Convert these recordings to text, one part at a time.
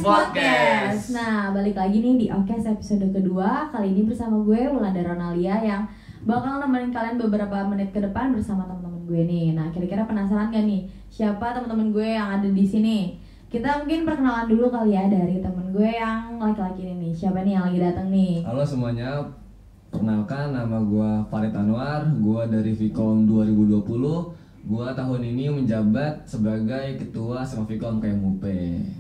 Podcast. Nah, balik lagi nih di Okes episode kedua. Kali ini bersama gue Wulanda Ronalia yang bakal nemenin kalian beberapa menit ke depan bersama teman-teman gue nih. Nah, kira-kira penasaran gak nih siapa teman-teman gue yang ada di sini? Kita mungkin perkenalan dulu kali ya dari temen gue yang laki-laki ini nih. Siapa nih yang lagi datang nih? Halo semuanya, perkenalkan nama gue Farid Anwar. Gue dari Vkom 2020. Gua tahun ini menjabat sebagai ketua SMA Vkom KMUP.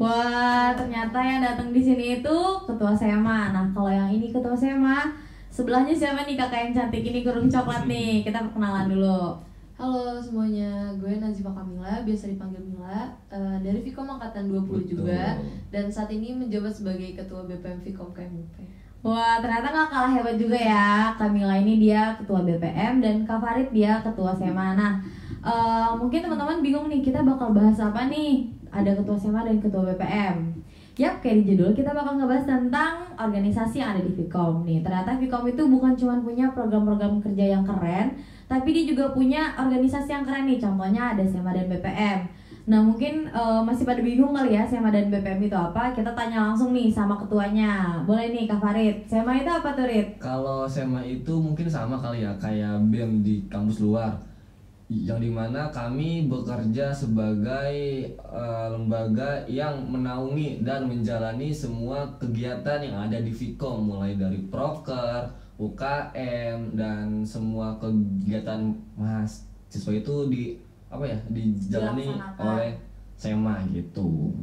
Wah, ternyata yang datang di sini itu ketua SMA. Nah, kalau yang ini ketua SMA, sebelahnya siapa nih kakak yang cantik ini kurung coklat nih? Kita perkenalan dulu. Halo semuanya, gue Nazifah Kamila, biasa dipanggil Mila, dari Vkom Angkatan 20 Betul. juga. Dan saat ini menjabat sebagai ketua BPM Vkom KMUP. Wah, ternyata gak kalah hebat juga ya. Kamila ini dia ketua BPM dan Kak Farid dia ketua SMA. Nah, mungkin teman-teman bingung nih, kita bakal bahas apa nih? Ada ketua SMA dan ketua BPM. Yap, kayak di judul kita bakal ngebahas tentang organisasi yang ada di Vkom nih. Ternyata Vkom itu bukan cuma punya program-program kerja yang keren, tapi dia juga punya organisasi yang keren nih. Contohnya ada SMA dan BPM. Nah, mungkin masih pada bingung kali ya SMA dan BPM itu apa? Kita tanya langsung nih sama ketuanya. Boleh nih Kak Farid, SMA itu apa tuh, Rid? Kalau SMA itu mungkin sama kali ya kayak BEM di kampus luar, yang dimana kami bekerja sebagai lembaga yang menaungi dan menjalani semua kegiatan yang ada di Vkom, mulai dari proker, UKM, dan semua kegiatan mahasiswa itu dijalani Dilaksanakan oleh SMA gitu.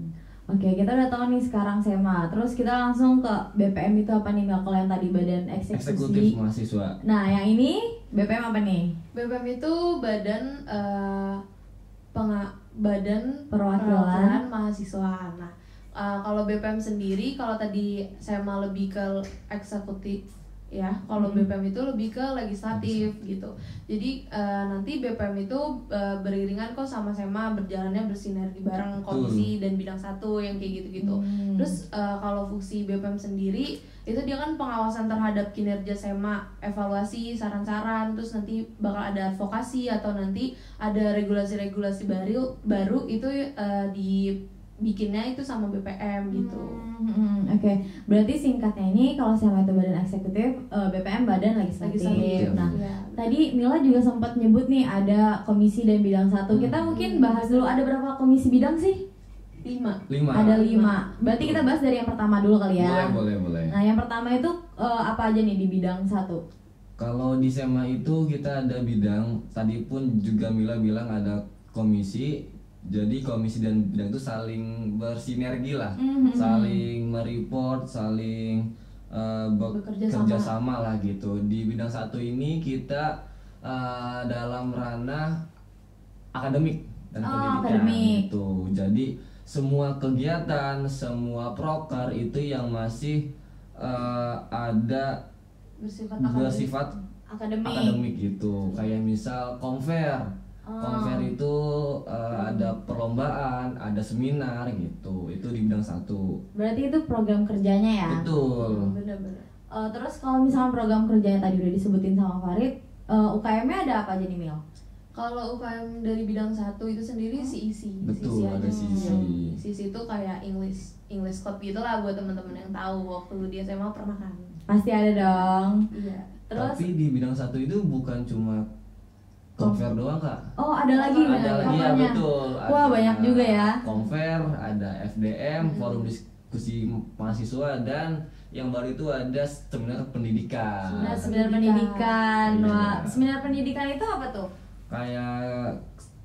Oke, kita udah tahu nih sekarang SMA. Terus kita langsung ke BPM itu apa nih? Kalau yang tadi badan Eksekutif eksekusi. mahasiswa. Nah, yang ini BPM apa nih? BPM itu badan badan Perwakilan mahasiswa. Nah, kalau BPM sendiri, kalau tadi SMA lebih ke eksekutif ya, kalau BPM itu lebih ke legislatif gitu. Jadi nanti BPM itu beriringan kok sama SMA, berjalannya bersinergi bareng komisi dan bidang satu yang kayak gitu-gitu. Terus kalau fungsi BPM sendiri itu dia kan pengawasan terhadap kinerja SMA, evaluasi, saran-saran, terus nanti bakal ada advokasi atau nanti ada regulasi-regulasi baru itu dibikinnya itu sama BPM gitu. Oke, berarti singkatnya ini kalau SMA itu badan eksekutif, BPM badan legislatif. Nah, Iya. tadi Mila juga sempat nyebut nih ada komisi dan bidang satu. Kita mungkin bahas dulu, ada berapa komisi bidang sih? 5. Ada 5. Berarti kita bahas dari yang pertama dulu kali ya. Boleh. Nah, yang pertama itu apa aja nih di bidang satu? Kalau di SMA itu kita ada bidang, tadi pun juga Mila bilang ada komisi. Jadi komisi dan bidang itu saling bersinergi lah, saling mereport, saling bekerja sama lah gitu. Di bidang satu ini kita dalam ranah akademik dan pendidikan akademik. gitu. Jadi semua kegiatan, semua proker itu yang masih ada bersifat akademik gitu. Kayak misal konfer itu ada perlombaan, ada seminar gitu. Itu di bidang satu. Berarti itu program kerjanya ya? Betul. Bener-bener. Terus kalau misalnya program kerjanya tadi udah disebutin sama Farid, UKM-nya ada apa aja nih, Mil? Kalau UKM dari bidang satu itu sendiri CEC. Betul, ada CEC. CEC itu kayak English Club gitu lah buat teman-teman yang tahu waktu di SMA pernah kan. Pasti ada dong. Iya. Terus Tapi di bidang satu itu bukan cuma konfer doang, Kak. oh, ada lagi Ada lagi ya, betul. Wah, banyak juga ya. Konfer, ada FDM, forum diskusi mahasiswa, dan yang baru itu ada seminar pendidikan. Nah, seminar pendidikan. Iya. Wah, seminar pendidikan itu apa tuh? Kayak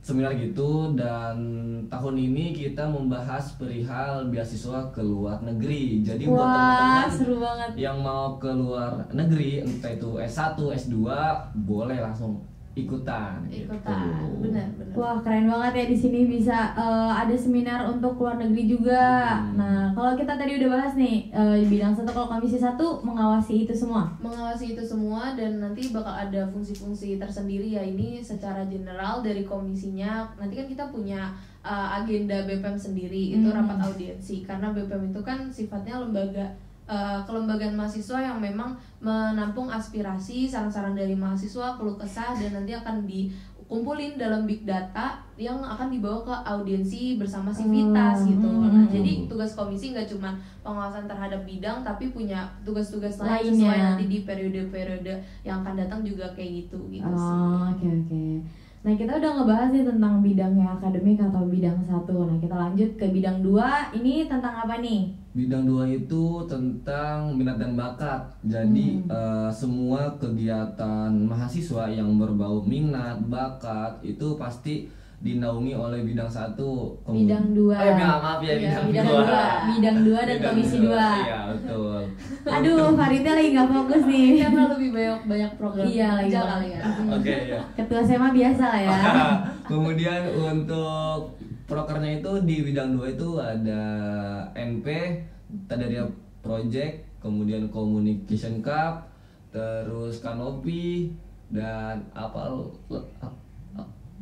seminar gitu, dan tahun ini kita membahas perihal beasiswa ke luar negeri. Jadi buat Wah, teman-teman seru banget. yang mau ke luar negeri, entah itu S1, S2, boleh langsung ikutan. Benar. Wah, keren banget ya, di sini bisa ada seminar untuk luar negeri juga. Nah, kalau kita tadi udah bahas nih di bidang satu, kalau komisi satu mengawasi itu semua. Mengawasi itu semua dan nanti bakal ada fungsi-fungsi tersendiri ya, ini secara general dari komisinya. Nanti kan kita punya agenda BPM sendiri, itu rapat audiensi, karena BPM itu kan sifatnya lembaga kelembagaan mahasiswa yang memang menampung aspirasi, saran-saran dari mahasiswa, keluh kesah, dan nanti akan kumpulin dalam big data yang akan dibawa ke audiensi bersama Civitas gitu. Nah, jadi tugas komisi nggak cuma pengawasan terhadap bidang, tapi punya tugas-tugas lain sesuai nanti di periode-periode yang akan datang juga kayak gitu gitu sih. Oke. Nah, kita udah ngebahas nih tentang bidangnya akademik atau bidang 1. Nah, kita lanjut ke bidang 2. Ini tentang apa nih? Bidang 2 itu tentang minat dan bakat. Jadi semua kegiatan mahasiswa yang berbau minat, bakat itu pasti dinaungi oleh bidang 1. Bidang 2. Maaf ya, Iya, bidang 2. Bidang 2 dan komisi 2. Iya, betul. Aduh, Faridnya lagi nggak fokus nih. Karena lebih banyak program Iya, lagi kerja banyak. kali ya. Oke, ya. Ketua SMA biasa lah ya. Kemudian untuk prokernya itu di bidang 2 itu ada NP, tadi ada project, kemudian communication cup, terus kanopi, dan apa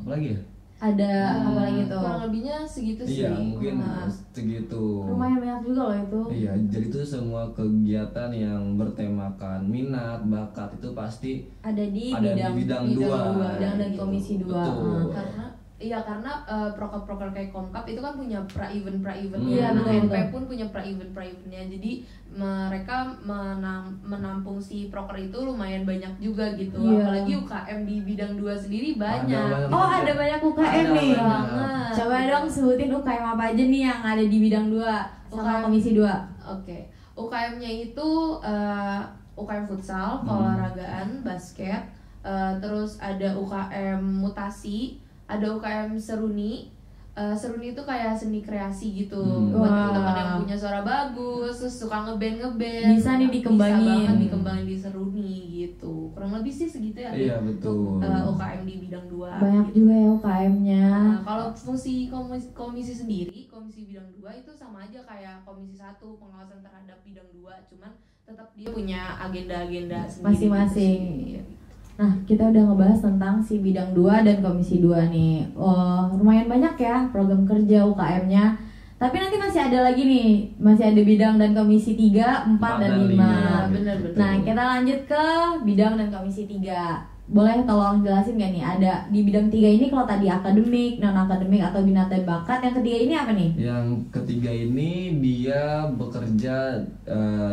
lagi ya? Ada apa lagi tuh? Kurang lebihnya segitu sih. Iya, mungkin Wah. segitu. Lumayan banyak juga loh itu. Iya, jadi itu semua kegiatan yang bertemakan minat, bakat itu pasti Ada di ada bidang di bidang 2. bidang dan komisi 2. Betul. Karena proker-proker kayak Komkap itu kan punya pra-event. Iya, Nah, betul. NP pun punya pra-eventnya. Jadi mereka menampung si proker itu lumayan banyak juga gitu. Iya. Apalagi UKM di bidang 2 sendiri banyak. Oh, ada banyak UKM Ada nih. banget. Coba dong sebutin UKM apa aja nih yang ada di bidang 2 sama UKM. komisi 2. Oke. UKM-nya itu UKM futsal, keolahragaan, basket, terus ada UKM mutasi, ada UKM seruni. Seruni itu kayak seni kreasi gitu. Buat Wah. teman-teman yang punya suara bagus, terus suka ngeband. Bisa nih dikembangin. Bisa banget dikembangin di seruni gitu. Kurang lebih sih segitu ya. Iya, betul. UKM di bidang 2. Banyak juga ya UKM-nya. Nah, kalau fungsi komisi sendiri, komisi bidang 2 itu sama aja kayak komisi 1, pengawasan terhadap bidang 2, cuman tetap dia punya agenda-agenda sendiri Masing-masing. gitu sih. Nah, kita udah ngebahas tentang si bidang 2 dan komisi 2 nih. Lumayan banyak ya program kerja UKM-nya. Tapi nanti masih ada lagi nih, masih ada bidang dan komisi 3, 4, dan 5. Bener-bener. Nah, kita lanjut ke bidang dan komisi 3. Boleh tolong jelasin gak nih, ada di bidang 3 ini kalau tadi akademik, non-akademik, atau minat dan bakat, yang ketiga ini apa nih? Yang ketiga ini dia bekerja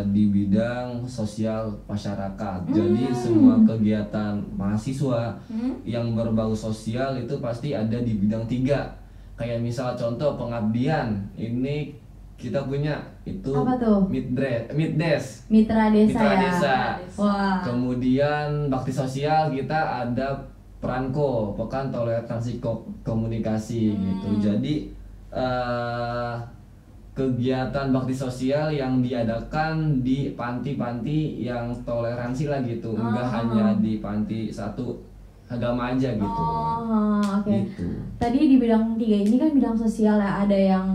di bidang sosial masyarakat. Jadi semua kegiatan mahasiswa yang berbau sosial itu pasti ada di bidang 3. Kayak misal contoh pengabdian, ini kita punya itu Apa tuh? Middes. Mitra desa Mitra ya? desa. Wah, Kemudian bakti sosial kita ada Pranko, Pekan Toleransi Komunikasi gitu. Jadi kegiatan bakti sosial yang diadakan di panti-panti yang toleransi lah gitu, enggak hanya di panti satu agama aja gitu. oke. Gitu. Tadi di bidang 3 ini kan bidang sosial ya, ada yang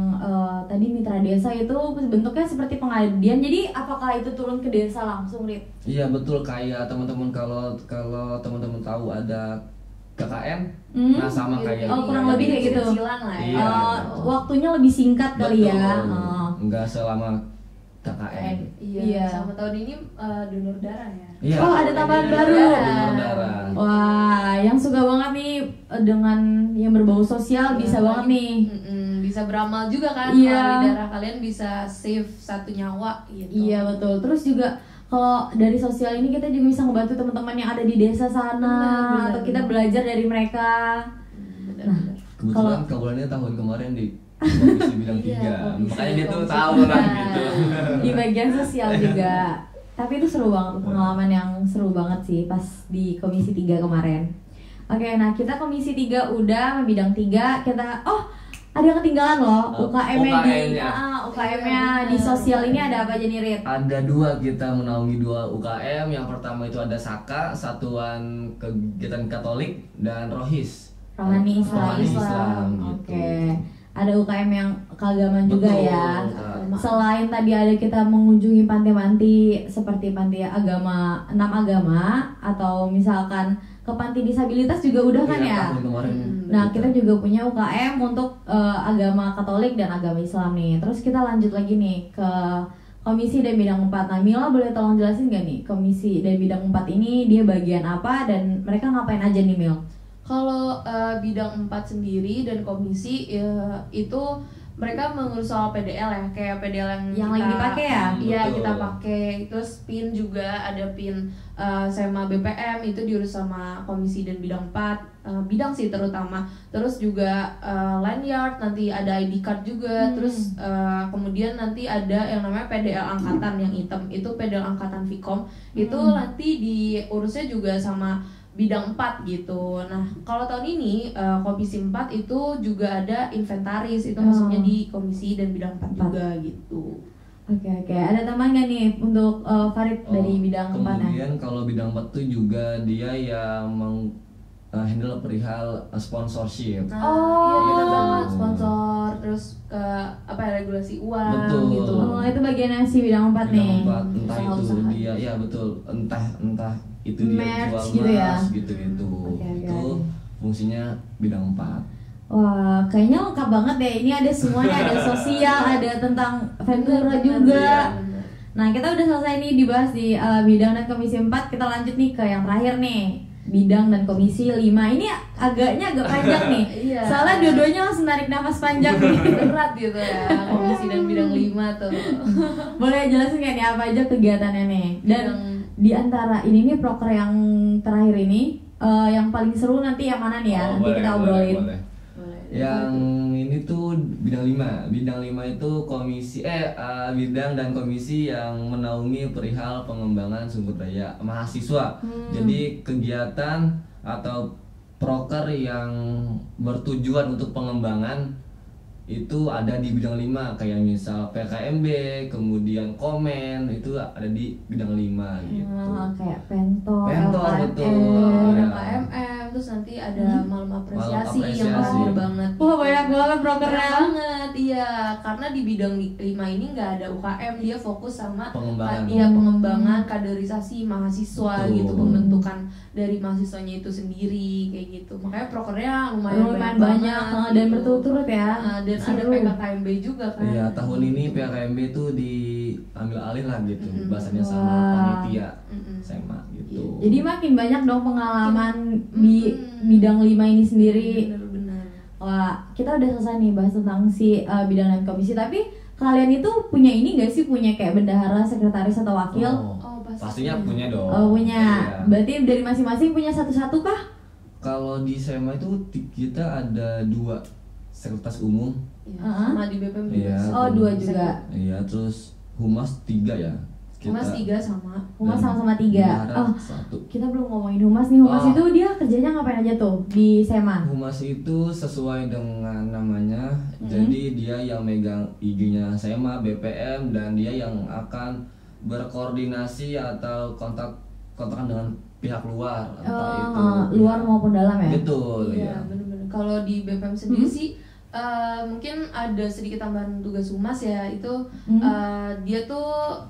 tadi mitra desa itu bentuknya seperti pengabdian. Jadi apakah itu turun ke desa langsung, Rit? Iya betul, kayak teman-teman kalau teman-teman tahu ada KKN, nah sama kayak Oh, kurang lebih kayak gitu. Kecilan lah ya. Iya. Waktunya lebih singkat kali ya. Betul. Enggak selama KKN. Iya. Sama tahun ini donor darah ya. Iya. Oh, ada tambahan baru. Donor darah. Wah, yang suka banget nih dengan yang berbau sosial bisa banget nih. Bisa beramal juga kan. Iya. Melalui darah kalian bisa save 1 nyawa gitu. Iya betul. Terus juga kalau dari sosial ini kita juga bisa ngebantu teman-teman yang ada di desa sana, Benar, atau kita belajar dari mereka. Benar-benar. Kebetulan kabulannya tahun kemarin di komisi bidang 3. Iya, Makanya dia tuh komisi tahu lah gitu. Di bagian sosial juga. Tapi itu seru banget, pengalaman yang seru banget sih pas di komisi 3 kemarin. Oke, nah kita komisi 3 udah, bidang 3 kita ada yang ketinggalan loh, UKM-nya di UKM-nya. UKM-nya di sosial ini ada apa aja nih, Rit? Ada 2, kita menaungi 2 UKM. Yang pertama itu ada SAKA, Satuan Kegiatan Katolik, dan ROHIS. Rohani Rohani Islam, Islam. gitu. Oke. Ada UKM yang keagamaan juga Betul, ya. Kak. Selain tadi ada kita mengunjungi panti-panti seperti panti agama, 6 agama, atau misalkan ke panti disabilitas juga udah kan Iya, ya? tahun kemarin. Nah, kita juga punya UKM untuk agama Katolik dan agama Islam nih. Terus kita lanjut lagi nih ke komisi dan bidang 4. Nah, Mila boleh tolong jelasin gak nih komisi dan bidang 4 ini dia bagian apa dan mereka ngapain aja nih, Mil? Kalau bidang 4 sendiri dan komisi itu mereka mengurus soal PDL ya, kayak PDL yang lagi dipakai ya? Iya, Betul. kita pakai. Terus PIN juga ada PIN SEMA BPM itu diurus sama komisi dan bidang 4 bidang sih terutama. Terus juga lanyard, nanti ada ID card juga. Terus kemudian nanti ada yang namanya PDL angkatan yang hitam, itu PDL angkatan Vkom. Itu nanti diurusnya juga sama bidang 4 gitu. Nah, kalau tahun ini komisi 4 itu juga ada inventaris, itu masuknya di komisi dan bidang 4 juga gitu. Oke. Ada teman nggak nih untuk Farid dari bidang 4 ya? Kemudian kalau bidang 4 tuh juga dia yang handle perihal sponsorship. Nah, Oh. iya benar Gitu. banget, sponsor, terus ke apa ya, regulasi uang Betul. gitu. Oh, itu bagiannya si bidang 4 nih. Bidang 4 entah itu Usaha-usaha. dia, ya betul, entah itu dia Merch jual gitu ya? emas gitu. Oke. Itu fungsinya bidang 4. Wah, kayaknya lengkap banget deh. Ini ada semuanya, ada sosial, ada tentang Ventura Benar, juga. iya, benar. Nah, kita udah selesai nih dibahas di bidang dan komisi 4. Kita lanjut nih ke yang terakhir nih. Bidang dan komisi 5. Ini agak panjang nih. Iya. Soalnya dua-duanya langsung narik nafas panjang nih. Berat gitu ya, komisi dan bidang 5 tuh. Boleh jelasin nggak nih apa aja kegiatannya nih? Dan di antara ini nih proker yang terakhir ini yang paling seru nanti yang mana nih ya? Nanti kita obrolin. Boleh. Yang ini tuh bidang 5. Bidang 5 itu komisi bidang dan komisi yang menaungi perihal pengembangan sumber daya mahasiswa. Jadi kegiatan atau proker yang bertujuan untuk pengembangan itu ada di bidang 5, kayak misal PKMB, kemudian komen, itu ada di bidang 5 gitu. Kayak pentor, Pentor, LKM. betul. Ada Ya. KMM, terus nanti ada malam apresiasi Malam yang apresiasi. banyak banget. Wah, banyak banget Keren prokernya. banget, iya. Karena di bidang 5 ini nggak ada UKM, dia fokus sama Pengembangan. pengembangan kaderisasi mahasiswa Betul. gitu, pembentukan dari mahasiswanya itu sendiri kayak gitu. Makanya prokernya lumayan banyak dan gitu. berturut-turut ya. Dan ada Seru. PKKMB juga kan. Iya, tahun ini PKMB itu diambil alih lah gitu, bahasanya sama Wah. panitia Mm-mm. SMA gitu. Jadi makin banyak dong pengalaman di bidang 5 ini sendiri. Bener-bener. Wah, kita udah selesai nih bahas tentang si bidang dan komisi. Tapi kalian itu punya ini gak sih? Punya kayak bendahara, sekretaris atau wakil? Oh, pastinya punya dong. Oh, punya. Iya. Berarti dari masing-masing punya satu-satu kah? Kalau di SMA itu kita ada 2 sekretaris umum. Iya, Uh-huh. sama di BPM juga. Iya. Oh, 2 juga. Iya, terus humas 3 ya. Humas 3 sama. Humas Dan sama-sama 3. bendahara Oh, 1. kita belum ngomongin humas nih. Humas Oh. itu dia kerjanya ngapain aja tuh di SEMA? Humas itu sesuai dengan namanya. Jadi dia yang megang IG-nya SMA, BPM, dan dia yang akan berkoordinasi atau kontakan dengan pihak luar, entah itu luar maupun dalam ya? betul Iya, ya. bener-bener. Kalau di BPM sendiri sih mungkin ada sedikit tambahan tugas humas ya. Itu dia tuh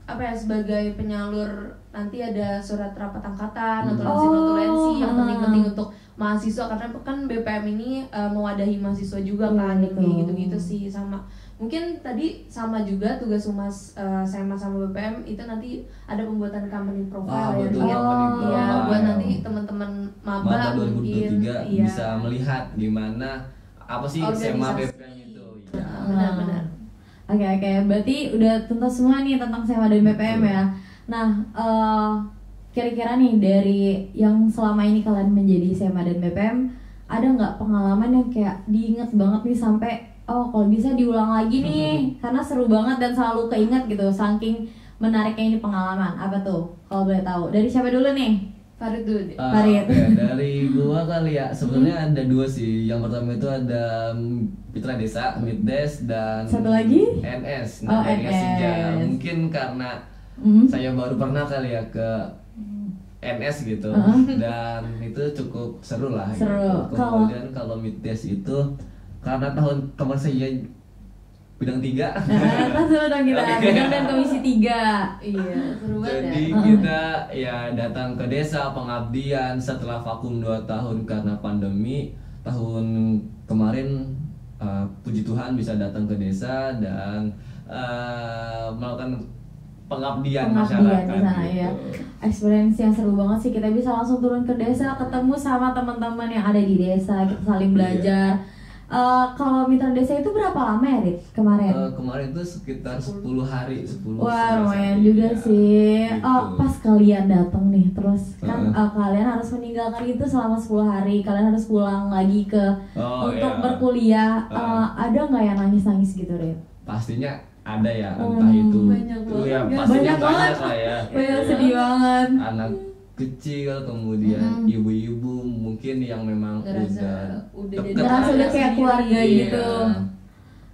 apa ya, sebagai penyalur, nanti ada surat rapat angkatan atau notulensi yang penting-penting untuk mahasiswa, karena kan BPM ini mewadahi mahasiswa juga kan, Betul. kayak gitu-gitu sih. Sama mungkin tadi sama juga tugas humas SMA sama BPM itu nanti ada pembuatan company profile ya. Betul, Iya. company Iya, profile. buat nanti teman-teman maba Maba mungkin 2023 iya. bisa melihat gimana apa sih SMA Organisasi. BPM itu. Ya. Benar-benar. Oke, berarti udah tuntas semua nih tentang SEMA dan BPM ya. Nah, kira-kira nih dari yang selama ini kalian menjadi SEMA dan BPM, ada nggak pengalaman yang kayak diinget banget nih sampai kalau bisa diulang lagi nih karena seru banget dan selalu keinget gitu saking menariknya ini pengalaman. Apa tuh? Kalau boleh tahu. Dari siapa dulu nih? Farid dulu deh. Farid. Oke, dari gua kali ya. Sebenarnya ada 2 sih. Yang pertama itu ada Mitra Desa, Middes, dan Satu lagi? NS. Oh, dari NS. Asija. Mungkin karena saya baru pernah kali ya ke NS gitu. Dan itu cukup seru lah Seru. gitu. Kemudian kalau Middes itu karena teman saya bidang 3. Tas dulu dong kita. Bidang dan komisi 3. Iya, seru banget Jadi ya. kita ya datang ke desa pengabdian setelah vakum 2 tahun karena pandemi. Tahun kemarin puji Tuhan bisa datang ke desa dan melakukan pengabdian Pengabdian masyarakat di sana, gitu. ya. Experience yang seru banget sih, kita bisa langsung turun ke desa, ketemu sama teman-teman yang ada di desa, kita saling belajar. Kalau mitra desa itu berapa lama ya, Rit, kemarin? Kemarin itu sekitar 10 hari, 10 Wah, 11 lumayan hari, juga ya. sih. Gitu. Pas kalian datang nih, terus kan Heeh. kalian harus meninggalkan itu selama 10 hari. Kalian harus pulang lagi ke Oh, untuk iya. berkuliah. Heeh. Ada nggak yang nangis-nangis gitu, Rit? Pastinya ada ya, entah itu Banyak banget, ya guys. pastinya Banyak banget. lah ya. Sedih banget. Anak kecil, kemudian ibu-ibu mungkin yang memang Udah deket Ngerasa udah kayak keluarga Iya. gitu.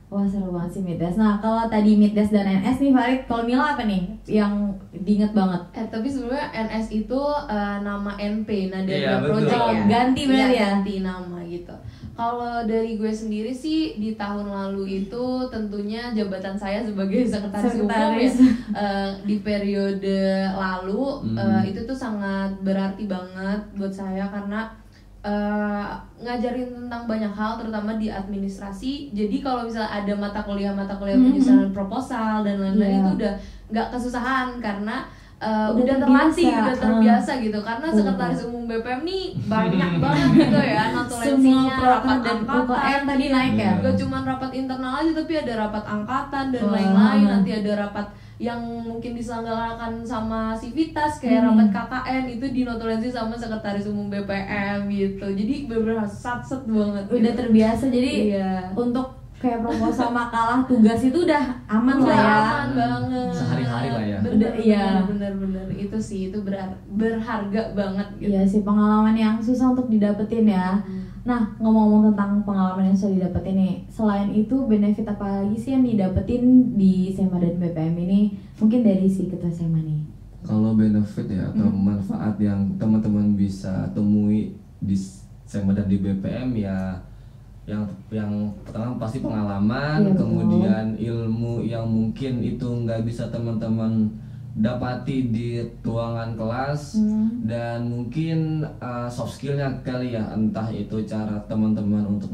Wah, seru banget sih Middas. Nah, kalau tadi Middas dan NS nih Farid, kalau Mila apa nih yang diinget banget? Tapi sebenarnya NS itu nama NP, Nada Iya, betul. Project ya. Ganti bener Iya, ya? ganti nama gitu. Kalau dari gue sendiri sih di tahun lalu itu tentunya jabatan saya sebagai sekretaris umum ya, Sekretaris. di periode lalu itu tuh sangat berarti banget buat saya karena ngajarin tentang banyak hal terutama di administrasi. Jadi kalau misalnya ada mata kuliah penyusunan proposal dan lain-lain Iya. itu udah nggak kesusahan karena Udah terlatih, terbiasa. udah terbiasa gitu. Karena Betul. sekretaris umum BPM nih banyak banget gitu ya Semua notulensinya, rapat proker dan UKM angkatan tadi naik ya? Iya. Gak cuma rapat internal aja tapi ada rapat angkatan dan Wah. lain-lain. Nanti ada rapat yang mungkin diselenggarakan sama Civitas kayak rapat KKN itu dinotulensi sama sekretaris umum BPM gitu. Jadi bener-bener satset banget. Udah gitu. terbiasa, jadi Iya. untuk kayak proposal makalah tugas itu udah aman Udah lah ya. aman banget. Sehari-hari lah ya. Bener, Iya. bener itu sih itu berharga banget gitu. Iya sih, pengalaman yang susah untuk didapetin ya. Nah, ngomong-ngomong tentang pengalaman yang sudah didapetin nih, selain itu benefit apa lagi sih yang didapetin di SEMA dan BPM ini? Mungkin dari si ketua SEMA nih. Kalau benefit ya atau manfaat yang teman-teman bisa temui di SEMA dan di BPM ya yang pertama pasti pengalaman, Iya, betul. kemudian ilmu yang mungkin itu nggak bisa teman-teman dapati di ruangan kelas, dan mungkin soft skillnya kali ya, entah itu cara teman-teman untuk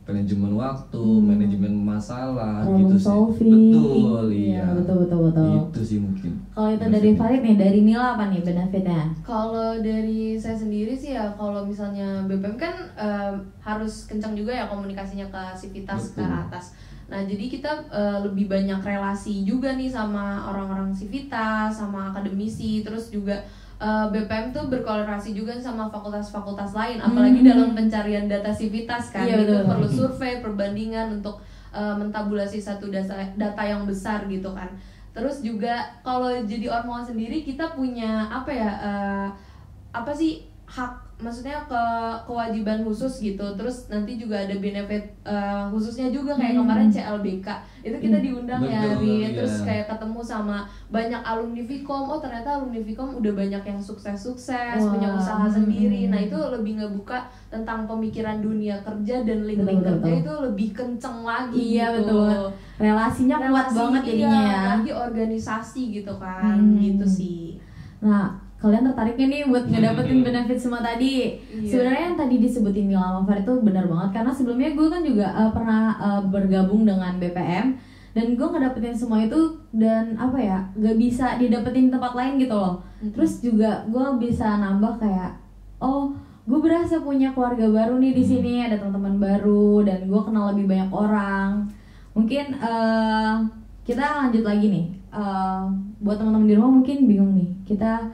manajemen waktu, manajemen masalah Problem gitu sih. solving. Betul, Iya, iya. betul. Itu sih mungkin. Kalau itu dari Farid nih, dari Mila apa nih benefitnya? Kalau dari saya sendiri sih ya kalau misalnya BPM kan harus kencang juga ya komunikasinya ke Civitas ke Betul. atas. Nah jadi kita lebih banyak relasi juga nih sama orang-orang Civitas, sama akademisi, terus juga BPM tuh berkolaborasi juga sama fakultas-fakultas lain, apalagi dalam pencarian data Civitas kan, Iya, itu betul. perlu survei, perbandingan untuk mentabulasi satu data yang besar gitu kan. Terus juga kalau jadi ormawa sendiri kita punya apa ya apa sih hak, maksudnya kewajiban khusus gitu. Terus nanti juga ada benefit khususnya juga kayak kemarin CLBK itu kita diundang ya Betul, Ri. iya. Terus kayak ketemu sama banyak alumni Vkom. Oh ternyata alumni Vkom udah banyak yang sukses-sukses, Wah. punya usaha sendiri. Nah itu lebih ngebuka tentang pemikiran dunia kerja dan link-link Betul, kerja betul. itu lebih kenceng lagi. Iya, gitu. betul. Relasinya kuat Relasi, banget jadinya iya, ya. apalagi organisasi gitu kan, gitu sih. Nah, kalian tertariknya nih buat ngedapetin benefit semua tadi. Iya. Sebenarnya yang tadi disebutin Mila sama Farid itu benar banget, karena sebelumnya gue kan juga pernah bergabung dengan BPM dan gue ngedapetin semua itu, dan apa ya, gak bisa didapetin di tempat lain gitu loh. Terus juga gue bisa nambah kayak, oh gue berasa punya keluarga baru nih di sini, ada teman-teman baru dan gue kenal lebih banyak orang. Mungkin kita lanjut lagi nih. Buat teman-teman di rumah mungkin bingung nih, kita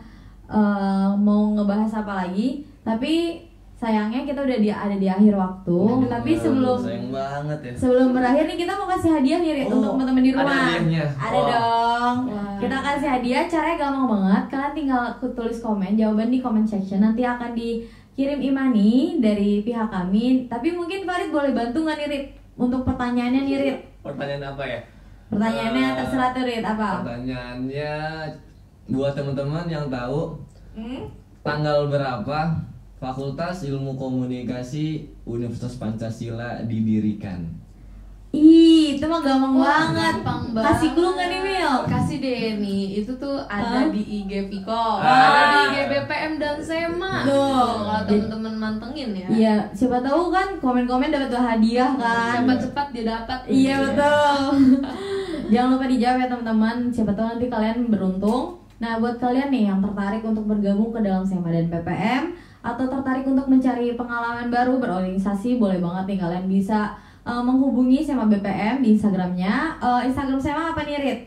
mau ngebahas apa lagi, tapi sayangnya kita udah ada di akhir waktu. Tapi sayang banget ya. sebelum berakhir nih kita mau kasih hadiah nih Rit, untuk teman-teman di ada rumah. hadiahnya. Ada Wah. dong. Wah. Kita kasih hadiah, caranya gampang banget. Kalian tinggal tulis komen jawaban di comment section, nanti akan dikirim imani dari pihak kami. Tapi mungkin Farid boleh bantu nggak nih Rit untuk pertanyaannya nih Rit? Pertanyaan apa ya? Pertanyaannya terserah tuh Rit, apa? Pertanyaannya buat teman-teman yang tahu tanggal berapa Fakultas Ilmu Komunikasi Universitas Pancasila didirikan? Ih, itu mah gampang Wah, banget. gampang Kasih banget. clue nggak nih Mil? Kasih deh nih, itu tuh ada di IG Vkom, Ah. ada di IG BPM dan SEMA. Tuh. Kalau temen-temen mantengin ya. Iya, siapa tahu kan komen-komen dapat hadiah kan. Cepat-cepat dia dapat. Iya betul. Jangan lupa dijawab ya teman-teman. Siapa tahu nanti kalian beruntung. Nah, buat kalian nih yang tertarik untuk bergabung ke dalam SEMA dan PPM atau tertarik untuk mencari pengalaman baru berorganisasi, boleh banget nih kalian bisa menghubungi SEMA BPM di Instagramnya. Instagram SEMA apa nih, Rit?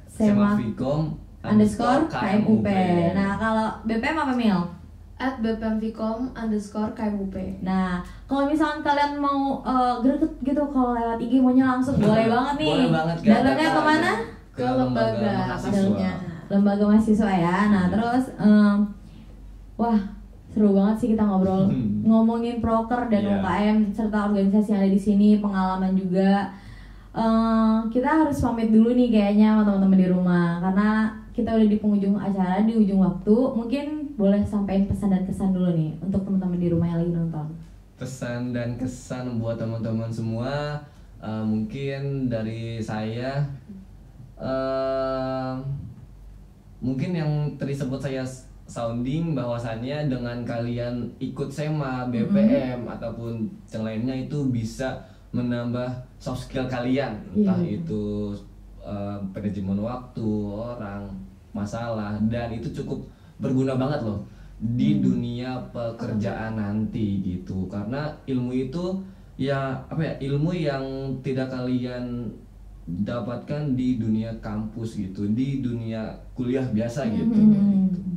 @semavikom_KMUP. Nah, kalau BPM apa, Mil? @bpmvkom_KMUP. Nah, kalau misalkan kalian mau greget gitu kalau lewat IG maunya langsung boleh banget nih. Boleh banget. Datangnya kemana? Ke lembaga mahasiswa. Lembaga mahasiswa ya. Nah, terus wah, seru banget sih kita ngobrol ngomongin proker dan UKM serta organisasi yang ada di sini, pengalaman juga. Kita harus pamit dulu nih kayaknya sama teman-teman di rumah karena kita udah di penghujung acara, di ujung waktu. Mungkin boleh sampaikan pesan dan kesan dulu nih untuk teman-teman di rumah yang lagi nonton. Pesan dan kesan buat teman-teman semua, mungkin dari saya, mungkin yang tadi sebut saya sounding bahwasannya dengan kalian ikut SEMA, BPM ataupun yang lainnya itu bisa menambah soft skill kalian, entah itu manajemen waktu, orang, masalah, dan itu cukup berguna banget loh di dunia pekerjaan nanti gitu. Karena ilmu itu ya ilmu yang tidak kalian dapatkan di dunia kampus gitu, di dunia kuliah biasa gitu.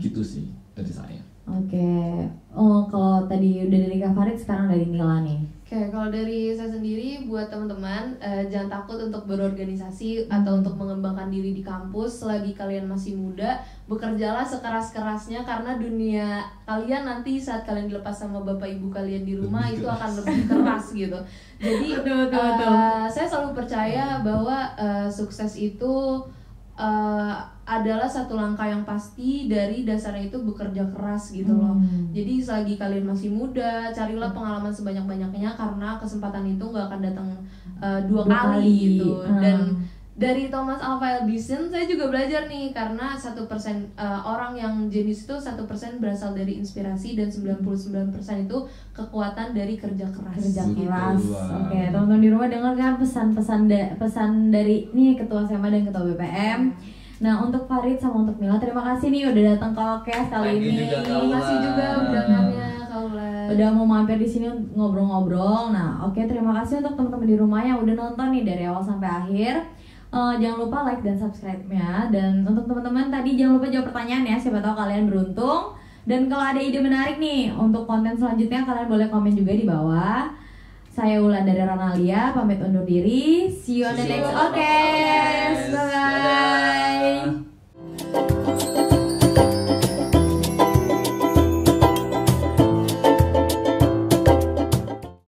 Gitu sih dari saya. Oke. Kalau tadi udah dari Kak Farid, sekarang dari Nila nih. Oke, kalau dari saya sendiri buat teman-teman jangan takut untuk berorganisasi atau untuk mengembangkan diri di kampus selagi kalian masih muda. Bekerjalah sekeras-kerasnya karena dunia kalian nanti saat kalian dilepas sama bapak ibu kalian di rumah itu akan lebih keras gitu. Jadi betul. Saya selalu percaya bahwa sukses itu adalah satu langkah yang pasti dari dasarnya itu bekerja keras gitu loh. Jadi selagi kalian masih muda, carilah pengalaman sebanyak-banyaknya karena kesempatan itu nggak akan datang dua kali gitu. Dan dari Thomas Alva Edison saya juga belajar nih karena 1% orang yang jenius itu 1% berasal dari inspirasi dan 99% itu kekuatan dari kerja keras. Oke, teman-teman di rumah dengar kan pesan dari nih Ketua SEMA dan Ketua BPM. Nah, untuk Farid sama untuk Mila, terima kasih nih udah datang ke Okes kali ini. Terima kasih juga undangannya Kaula. Udah mau mampir di sini ngobrol-ngobrol. Nah, oke, terima kasih untuk teman-teman di rumah yang udah nonton nih dari awal sampai akhir. Jangan lupa like dan subscribe-nya. Dan untuk teman-teman tadi jangan lupa jawab pertanyaan ya, siapa tahu kalian beruntung. Dan kalau ada ide menarik nih untuk konten selanjutnya, kalian boleh komen juga di bawah. Saya Ulan dari Ronalia, pamit undur diri. See you on the next Okes. Bye-bye.